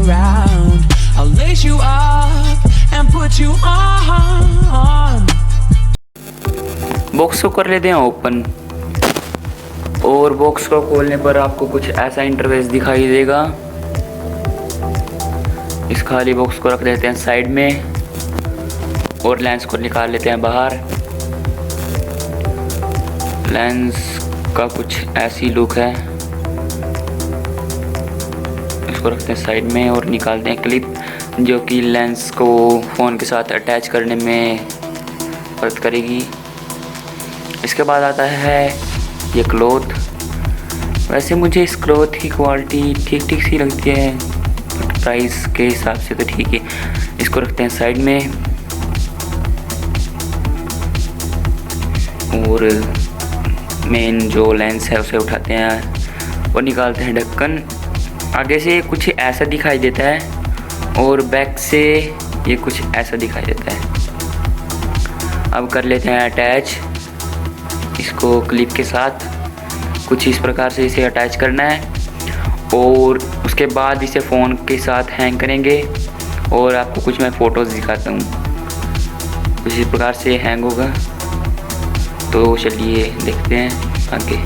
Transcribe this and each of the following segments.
around. I'll lace you up and put you on. Box को कर लेते हैं ओपन, और बॉक्स को खोलने पर आपको कुछ ऐसा इंटरफेस दिखाई देगा। इस खाली बॉक्स को रख देते हैं साइड में और लेंस को निकाल लेते हैं बाहर। लेंस का कुछ ऐसी लुक है। इसको रखते हैं साइड में और निकालते हैं क्लिप, जो कि लेंस को फ़ोन के साथ अटैच करने में मदद करेगी। इसके बाद आता है ये क्लॉथ। वैसे मुझे इस क्लॉथ की क्वालिटी ठीक ठीक सी लगती है, बट प्राइस के हिसाब से तो ठीक है। इसको रखते हैं साइड में और मेन जो लेंस है उसे उठाते हैं और निकालते हैं ढक्कन। आगे से कुछ ऐसा दिखाई देता है और बैक से ये कुछ ऐसा दिखाई देता है। अब कर लेते हैं अटैच इसको क्लिप के साथ। कुछ इस प्रकार से इसे अटैच करना है और उसके बाद इसे फ़ोन के साथ हैंग करेंगे और आपको कुछ मैं फ़ोटोज़ दिखाता हूँ। कुछ इस प्रकार से हैंग होगा, तो चलिए देखते हैं आगे।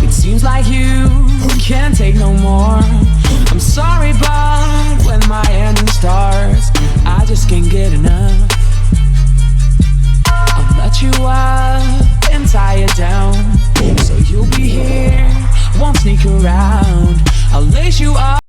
It seems like you can't take no more. I'm sorry, but when my ending starts, I just can't get enough. I'll let you up and tie it down, so you'll be here, won't sneak around.